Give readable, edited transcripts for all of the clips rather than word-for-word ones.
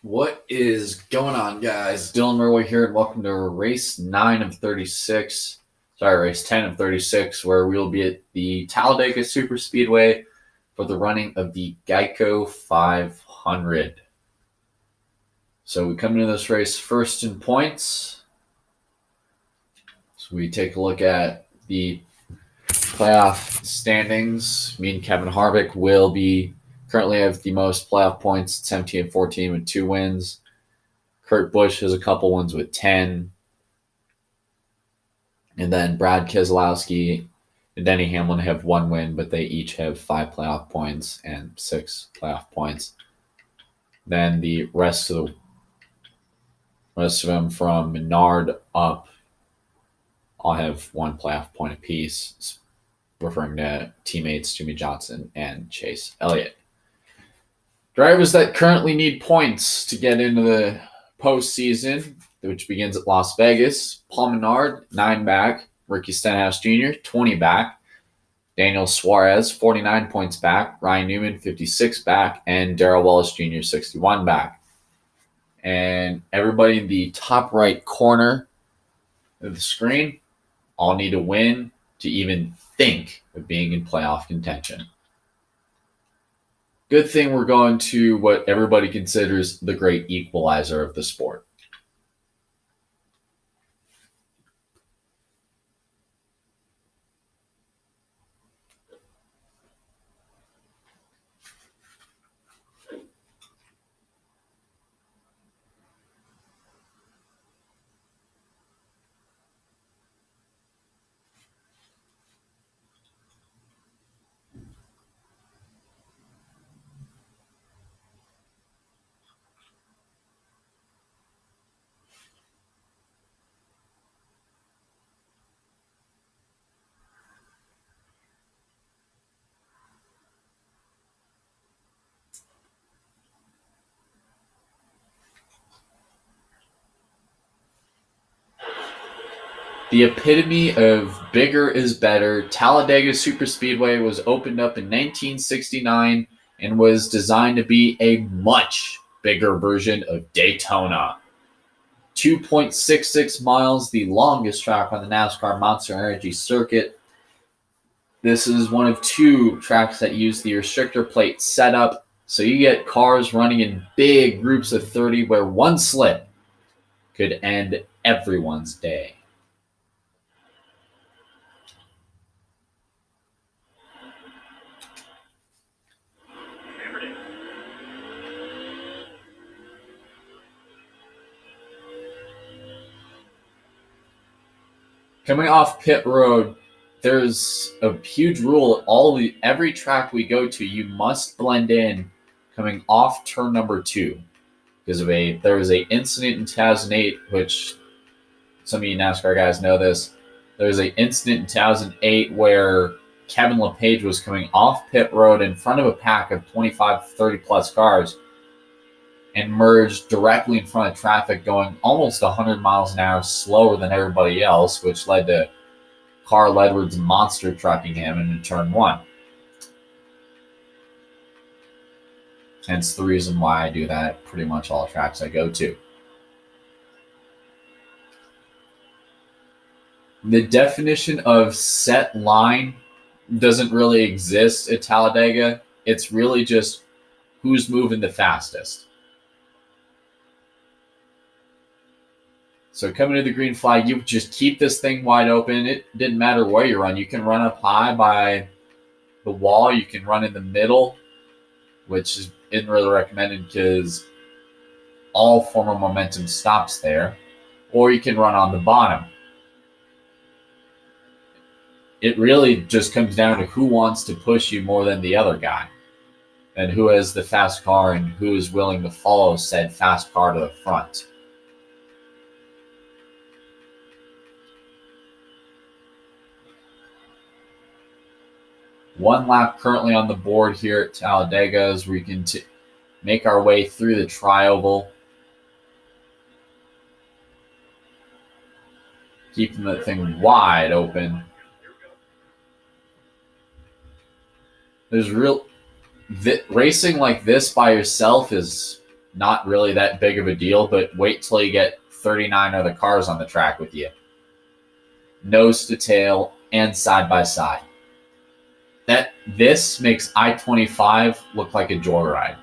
What is going on, guys? Dylan Murray here, and welcome to race 9 of 36. Race 10 of 36, where we'll be at the Talladega Superspeedway for the running of the Geico 500. So we come into this race first in points. So we take a look at the playoff standings. Me and Kevin Harvick will be currently have the most playoff points, 17 and 14 with 2 wins. Kurt Busch has a couple ones with 10. And then Brad Keselowski and Denny Hamlin have 1 win, but they each have 5 playoff points and 6 playoff points. Then the rest of them from Menard up all have 1 playoff point apiece, referring to teammates Jimmy Johnson and Chase Elliott. Drivers that currently need points to get into the postseason, which begins at Las Vegas: Paul Menard, 9 back; Ricky Stenhouse Jr., 20 back; Daniel Suarez, 49 points back; Ryan Newman, 56 back; and Darrell Wallace Jr., 61 back. And everybody in the top right corner of the screen all need a win to even think of being in playoff contention. Good thing we're going to what everybody considers the great equalizer of the sport. The epitome of bigger is better, Talladega Superspeedway was opened up in 1969 and was designed to be a much bigger version of Daytona. 2.66 miles, the longest track on the NASCAR Monster Energy circuit. This is one of 2 tracks that use the restrictor plate setup, so you get cars running in big groups of 30 where 1 slip could end everyone's day. Coming off pit road, there's a huge rule. Every track we go to, you must blend in coming off turn number 2. Because there was an incident in 2008, which some of you NASCAR guys know this. There was an incident in 2008 where Kevin LePage was coming off pit road in front of a pack of 25, 30 plus cars and merged directly in front of traffic, going almost 100 miles an hour slower than everybody else, which led to Carl Edwards monster trucking him into turn 1. Hence the reason why I do that at pretty much all tracks I go to. The definition of set line doesn't really exist at Talladega. It's really just who's moving the fastest. So coming to the green flag, you just keep this thing wide open. It didn't matter where you run. You can run up high by the wall. You can run in the middle, which isn't really recommended because all form of momentum stops there. Or you can run on the bottom. It really just comes down to who wants to push you more than the other guy, and who has the fast car and who is willing to follow said fast car to the front. One lap currently on the board here at Talladega as we can make our way through the tri-oval. Keeping that thing wide open. Racing like this by yourself is not really that big of a deal, but wait till you get 39 other cars on the track with you. Nose to tail and side by side. This makes I-25 look like a joyride.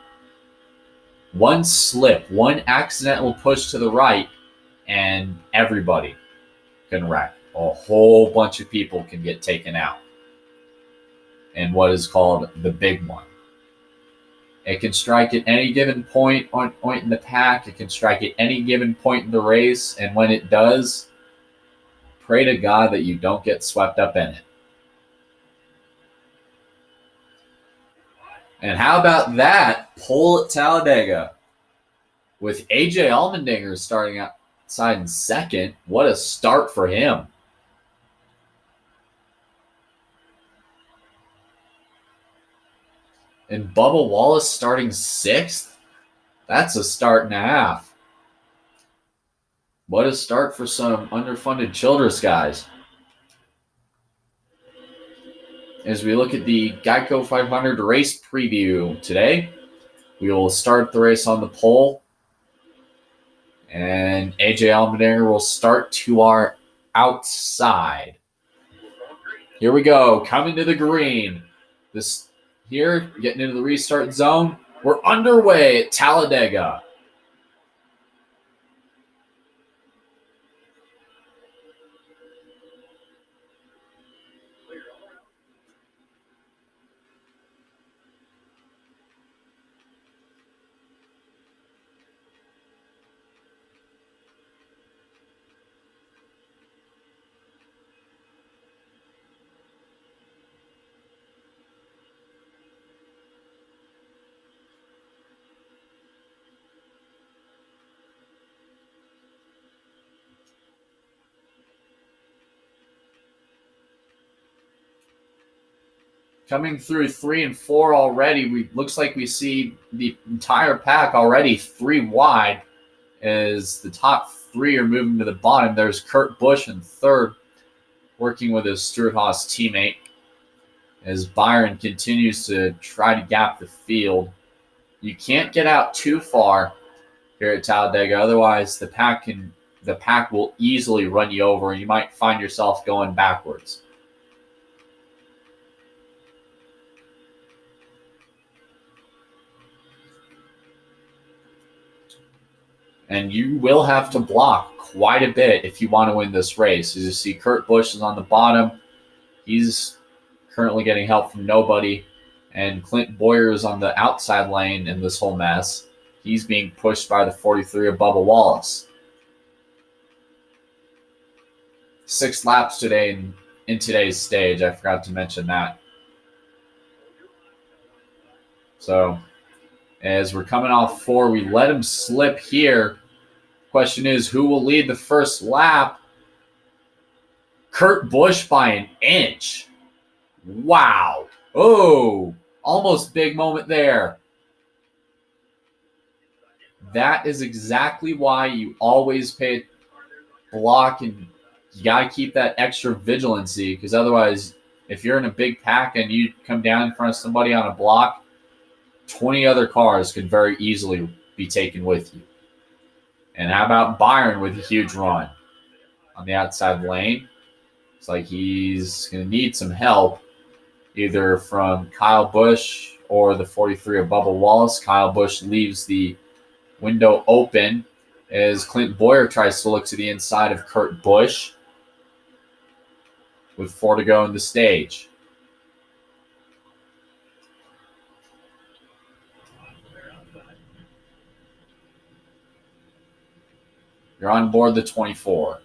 One slip, one accidental push to the right, and everybody can wreck. A whole bunch of people can get taken out in what is called the big one. It can strike at any given point in the pack. It can strike at any given point in the race. And when it does, pray to God that you don't get swept up in it. And how about that pole at Talladega with AJ Allmendinger starting outside in second? What a start for him. And Bubba Wallace starting sixth? That's a start and a half. What a start for some underfunded Childress guys. As we look at the Geico 500 race preview today, we will start the race on the pole. And AJ Allmendinger will start to our outside. Here we go, coming to the green. Here, getting into the restart zone. We're underway at Talladega. Coming through 3 and 4 already, looks like we see the entire pack already 3 wide as the top 3 are moving to the bottom. There's Kurt Busch in third, working with his Stewart-Haas teammate as Byron continues to try to gap the field. You can't get out too far here at Talladega, otherwise the pack will easily run you over and you might find yourself going backwards. And you will have to block quite a bit if you want to win this race. As you see, Kurt Busch is on the bottom. He's currently getting help from nobody. And Clint Boyer is on the outside lane in this whole mess. He's being pushed by the 43 of Bubba Wallace. 6 laps today in today's stage. I forgot to mention that. So, as we're coming off 4, we let him slip here. Question is, who will lead the first lap? Kurt Busch by an inch. Wow. Oh, almost big moment there. That is exactly why you always pay block, and you got to keep that extra vigilancy, because otherwise, if you're in a big pack and you come down in front of somebody on a block, 20 other cars could very easily be taken with you. And how about Byron with a huge run on the outside lane? It's like he's going to need some help, either from Kyle Busch or the 43 of Bubba Wallace. Kyle Busch leaves the window open as Clint Boyer tries to look to the inside of Kurt Busch with 4 to go in the stage. You're on board the 24.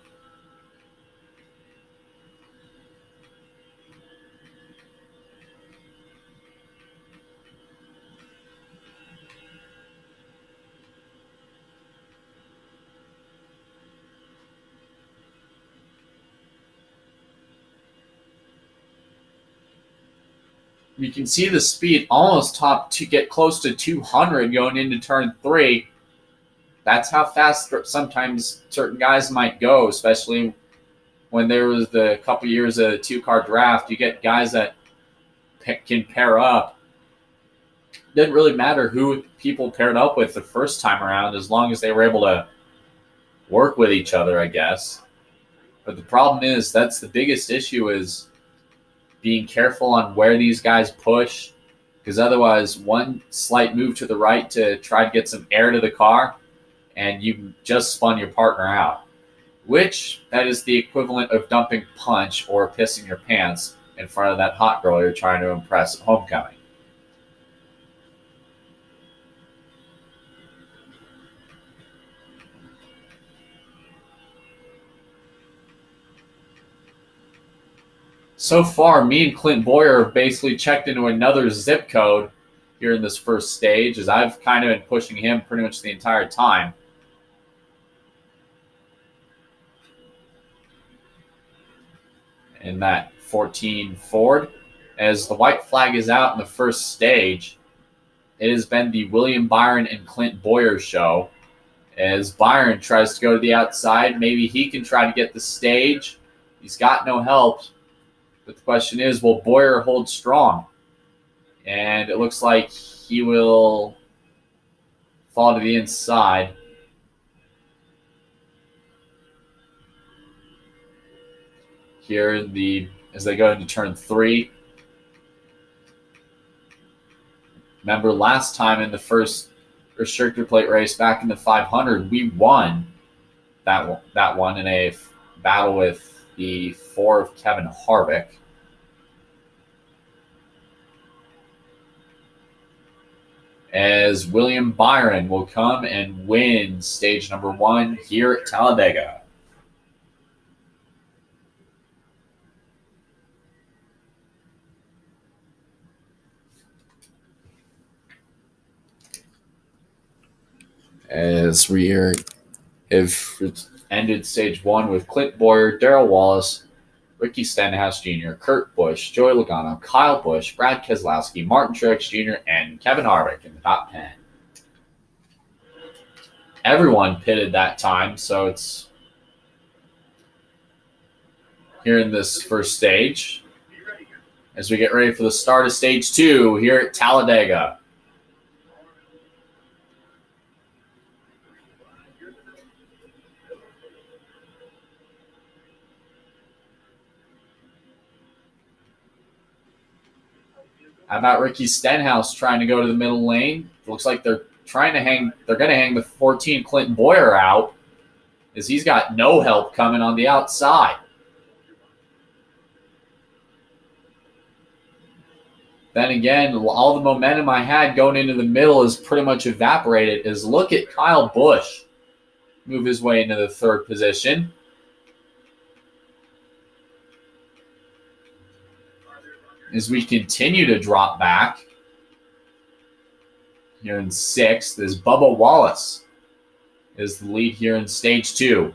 You can see the speed almost top to get close to 200 going into turn 3. That's how fast sometimes certain guys might go, especially when there was the couple years of the 2-car draft. You get guys that can pair up. didn't really matter who people paired up with the first time around, as long as they were able to work with each other, I guess. But the problem is, that's the biggest issue, is being careful on where these guys push, because otherwise one slight move to the right to try to get some air to the car, and you just spun your partner out, which that is the equivalent of dumping punch or pissing your pants in front of that hot girl you're trying to impress at homecoming. So far, me and Clint Boyer have basically checked into another zip code here in this first stage, as I've kind of been pushing him pretty much the entire time. In that 14 Ford, as the white flag is out in the first stage, it has been the William Byron and Clint Boyer show. As Byron tries to go to the outside, maybe he can try to get the stage. He's got no help. But the question is, will Boyer hold strong? And it looks like he will fall to the inside. Here as they go into turn 3. Remember last time in the first restrictor plate race back in the 500, we won that one in a battle with the 4 of Kevin Harvick. As William Byron will come and win stage number 1 here at Talladega. As we have ended stage 1 with Clint Boyer, Darrell Wallace, Ricky Stenhouse Jr., Kurt Busch, Joey Logano, Kyle Busch, Brad Keselowski, Martin Truex Jr., and Kevin Harvick in the top 10. Everyone pitted that time, so it's here in this first stage as we get ready for the start of stage 2 here at Talladega. How about Ricky Stenhouse trying to go to the middle lane? Looks like they're going to hang the 14 Clinton Boyer out, as he's got no help coming on the outside. Then again, all the momentum I had going into the middle is pretty much evaporated, as look at Kyle Busch move his way into the 3rd position. As we continue to drop back, here in 6th is Bubba Wallace is the lead here in stage 2.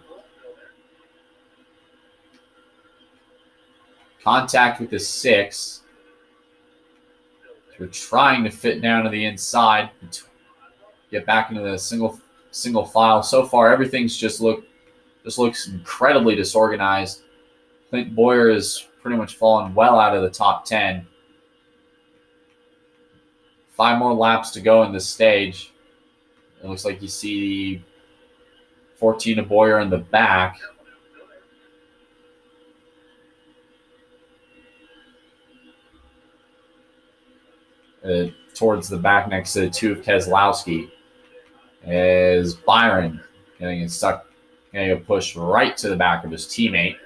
Contact with the 6. We're trying to fit down to the inside, get back into the single file. So far, everything's just looks incredibly disorganized. Clint Boyer is pretty much fallen well out of the top 10. 5 more laps to go in this stage. It looks like you see 14 of Boyer in the back. Towards the back next to the 2 of Keselowski. As Byron getting a push right to the back of his teammate,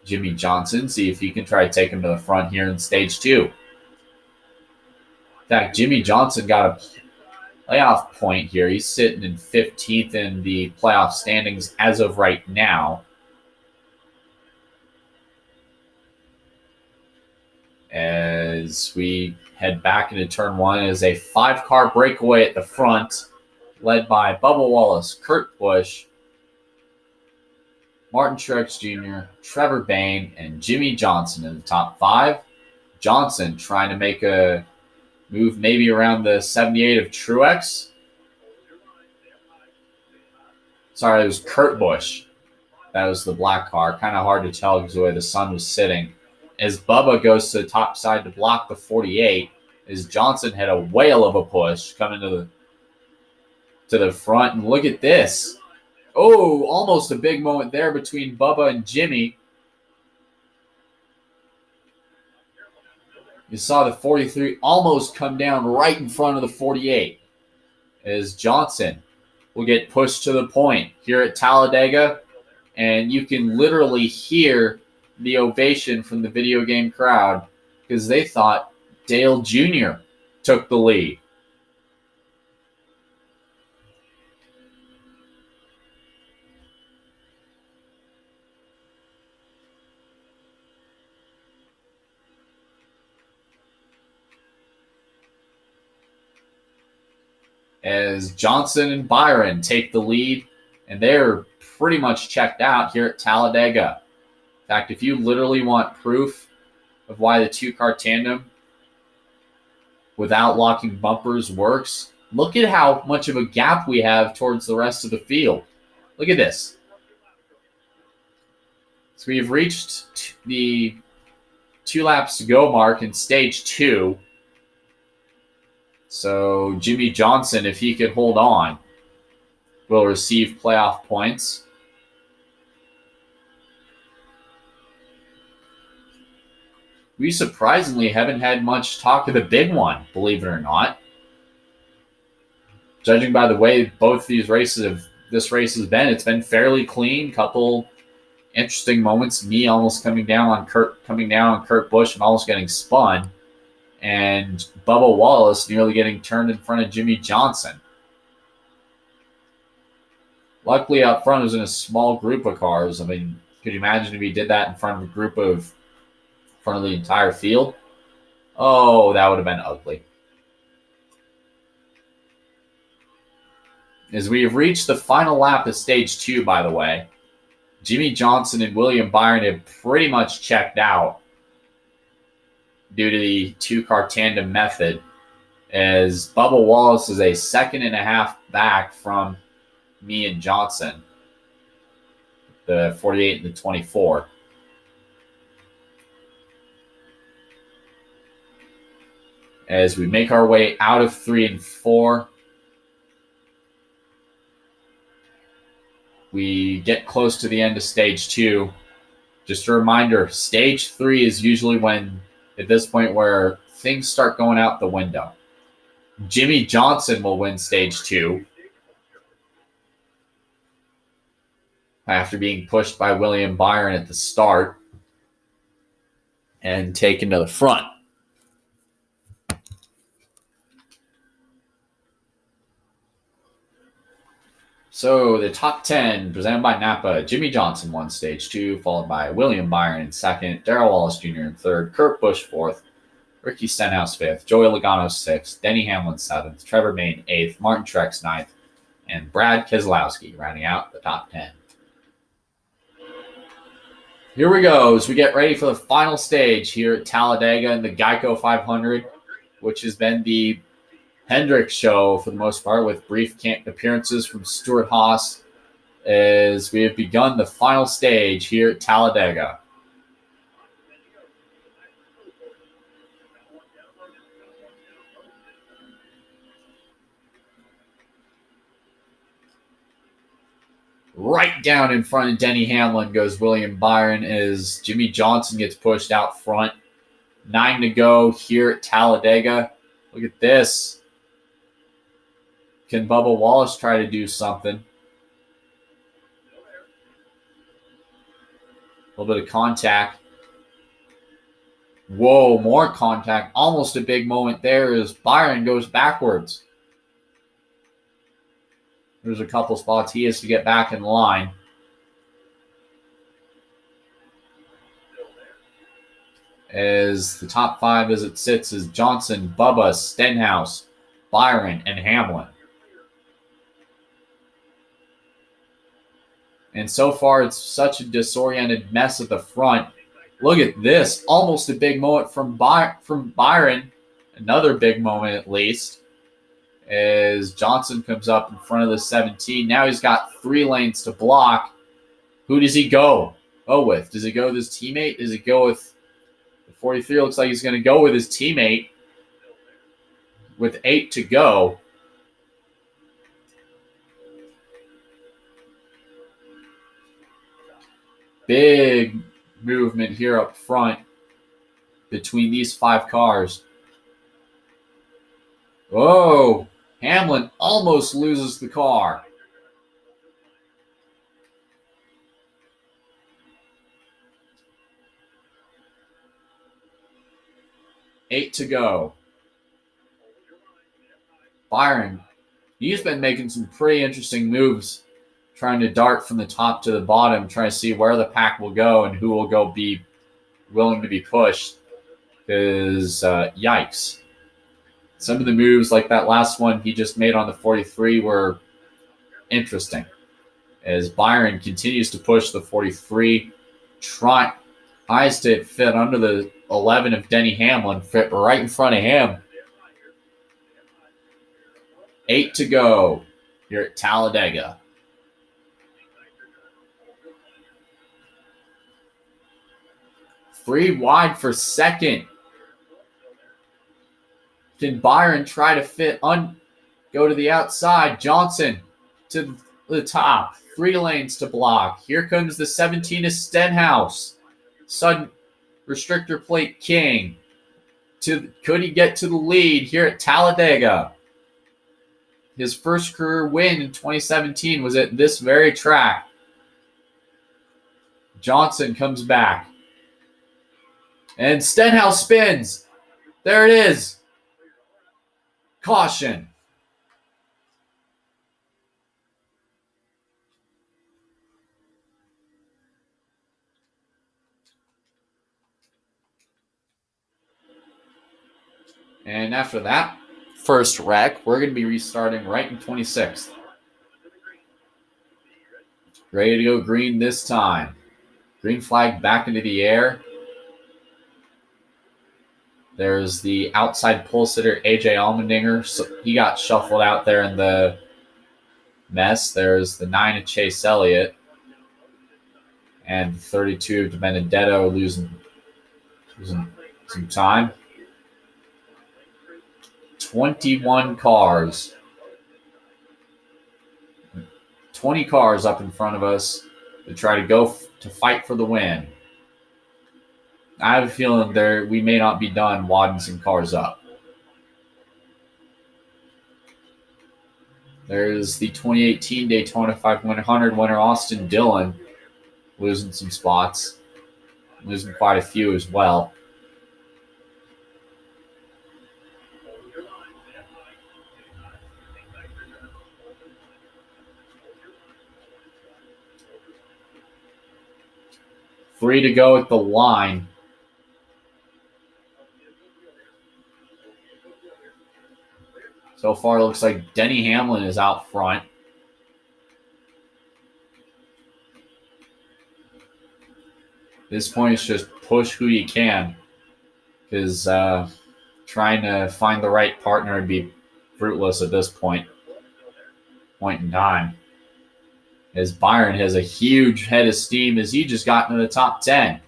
Jimmy Johnson. See if he can try to take him to the front here in stage 2. In fact, Jimmy Johnson got a playoff point here. He's sitting in 15th in the playoff standings as of right now. As we head back into turn 1, is a 5-car breakaway at the front, led by Bubba Wallace, Kurt Busch, Martin Truex Jr., Trevor Bayne, and Jimmy Johnson in the top 5. Johnson trying to make a move maybe around the 78 of Truex. Sorry, it was Kurt Busch. That was the black car. Kind of hard to tell because of the way the sun was sitting. As Bubba goes to the top side to block the 48, as Johnson had a whale of a push coming to the front. And look at this. Oh, almost a big moment there between Bubba and Jimmy. You saw the 43 almost come down right in front of the 48 as Johnson will get pushed to the point here at Talladega. And you can literally hear the ovation from the video game crowd because they thought Dale Jr. took the lead. As Johnson and Byron take the lead, and they're pretty much checked out here at Talladega. In fact, if you literally want proof of why the two-car tandem without locking bumpers works, look at how much of a gap we have towards the rest of the field. Look at this. So we've reached the 2 laps to go mark in stage 2. So Jimmy Johnson, if he could hold on, will receive playoff points. We surprisingly haven't had much talk of the big one, believe it or not. Judging by the way both this race has been, it's been fairly clean. Couple interesting moments. Me almost coming down on Kurt Busch and almost getting spun. And Bubba Wallace nearly getting turned in front of Jimmy Johnson. Luckily, up front, it was in a small group of cars. I mean, could you imagine if he did that in front of the entire field? Oh, that would have been ugly. As we have reached the final lap of stage 2, by the way, Jimmy Johnson and William Byron have pretty much checked out due to the 2-car tandem method, as Bubba Wallace is a 2.5 back from me and Johnson, the 48 and the 24. As we make our way out of 3 and 4, we get close to the end of stage 2. Just a reminder, stage 3 is usually at this point where things start going out the window. Jimmy Johnson will win stage 2 after being pushed by William Byron at the start and taken to the front. So the top 10 presented by Napa. Jimmy Johnson won stage 2, followed by William Byron in second, Darrell Wallace Jr. in third, Kurt Busch fourth, Ricky Stenhouse fifth, Joey Logano sixth, Denny Hamlin seventh, Trevor Main eighth, Martin Truex ninth, and Brad Keselowski rounding out the top 10. Here we go as we get ready for the final stage here at Talladega in the Geico 500, which has been the Hendrick show for the most part, with brief appearances from Stuart Haas, as we have begun the final stage here at Talladega. Right down in front of Denny Hamlin goes William Byron as Jimmy Johnson gets pushed out front. 9 to go here at Talladega. Look at this. Can Bubba Wallace try to do something? A little bit of contact. Whoa, more contact. Almost a big moment there as Byron goes backwards. There's a couple spots he has to get back in line. As the top 5 as it sits is Johnson, Bubba, Stenhouse, Byron, and Hamlin. And so far, it's such a disoriented mess at the front. Look at this. Almost a big moment from Byron. Another big moment, at least, as Johnson comes up in front of the 17. Now he's got 3 lanes to block. Who does he go with? Does he go with his teammate? Does he go with the 43? Looks like he's going to go with his teammate. with 8 to go. Big movement here up front between these 5 cars. Whoa! Hamlin almost loses the car. Eight to go. Byron, he's been making some pretty interesting moves, trying to dart from the top to the bottom, trying to see where the pack will go and who will go be willing to be pushed. Because, yikes. Some of the moves, like that last one he just made on the 43, were interesting. As Byron continues to push the 43, tries to fit under the 11 of Denny Hamlin, fit right in front of him. 8 to go here at Talladega. Three wide for second. Can Byron try to fit go to the outside? Johnson to the top. 3 lanes to block. Here comes the 17 of Stenhouse. Sudden restrictor plate king. Could he get to the lead here at Talladega? His first career win in 2017 was at this very track. Johnson comes back. And Stenhouse spins. There it is. Caution. And after that first wreck, we're going to be restarting right in 26th. Ready to go green this time. Green flag back into the air. There's the outside pole sitter, AJ Allmendinger. So he got shuffled out there in the mess. There's the 9 of Chase Elliott. And the 32 of Benedetto losing some time. 21 cars. 20 cars up in front of us to try to go to fight for the win. I have a feeling we may not be done wadding some cars up. There's the 2018 Daytona 500 winner Austin Dillon losing some spots, losing quite a few as well. Three to go at the line. So far, it looks like Denny Hamlin is out front. At this point, it's just push who you can. Because trying to find the right partner would be fruitless at this point in time. As Byron has a huge head of steam as he just got into the top 10.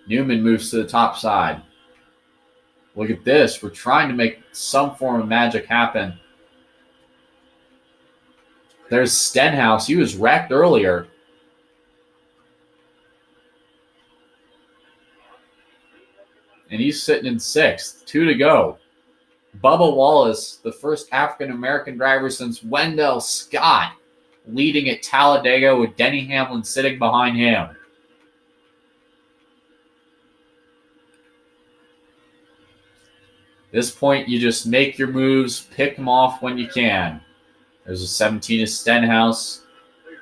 Newman moves to the top side. Look at this. We're trying to make some form of magic happen. There's Stenhouse. He was wrecked earlier. And he's sitting in 6th. 2 to go. Bubba Wallace, the first African-American driver since Wendell Scott, leading at Talladega with Denny Hamlin sitting behind him. At this point, you just make your moves, pick them off when you can. There's a 17 of Stenhouse,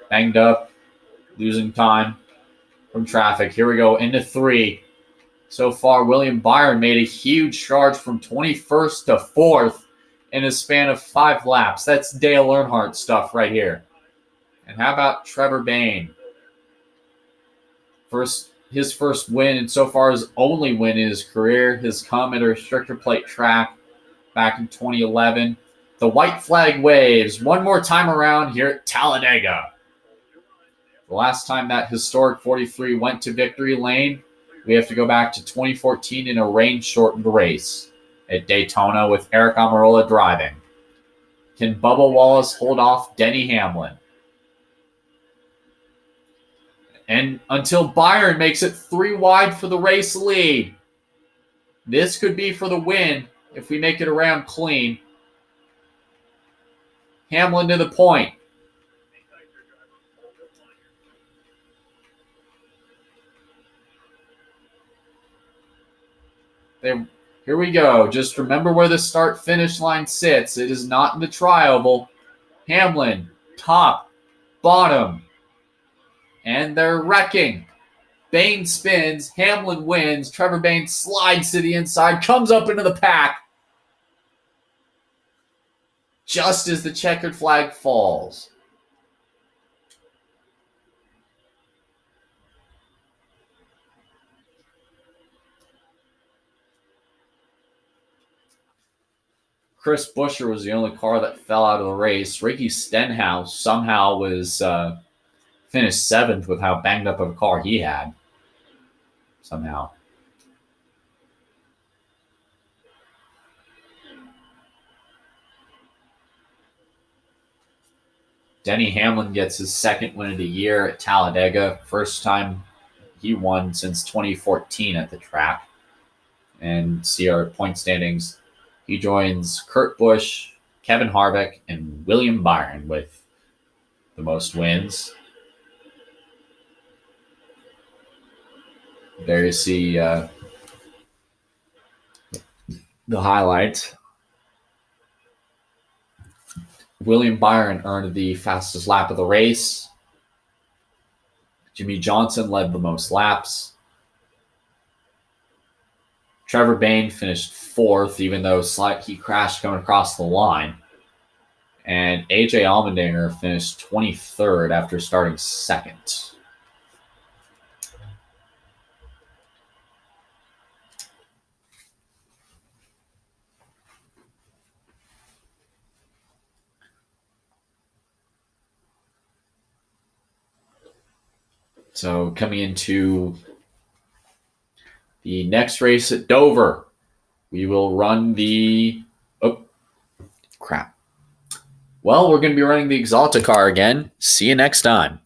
banged up, losing time from traffic. Here we go into 3. So far, William Byron made a huge charge from 21st to 4th in a span of 5 laps. That's Dale Earnhardt stuff right here. And how about Trevor Bayne? His first win, and so far his only win in his career, has come at a restrictor plate track back in 2011. The white flag waves one more time around here at Talladega. The last time that historic 43 went to victory lane, we have to go back to 2014 in a rain-shortened race at Daytona with Eric Almirola driving. Can Bubba Wallace hold off Denny Hamlin? And until Byron makes it 3 wide for the race lead. This could be for the win if we make it around clean. Hamlin to the point. Here we go. Just remember where the start-finish line sits. It is not in the trioval. Hamlin, top, bottom. And they're wrecking. Bain spins. Hamlin wins. Trevor Bain slides to the inside, comes up into the pack. Just as the checkered flag falls. Chris Buescher was the only car that fell out of the race. Ricky Stenhouse somehow was finished 7th with how banged up of a car he had. Somehow. Denny Hamlin gets his 2nd win of the year at Talladega. First time he won since 2014 at the track. And see our point standings. He joins Kurt Busch, Kevin Harvick, and William Byron with the most wins. There you see the highlights. William Byron earned the fastest lap of the race. Jimmy Johnson led the most laps. Trevor Bain finished 4th, even though he crashed coming across the line. And AJ Allmendinger finished 23rd after starting 2nd. So coming into the next race at Dover, we will run the... Oh, crap. Well, we're going to be running the Exalta car again. See you next time.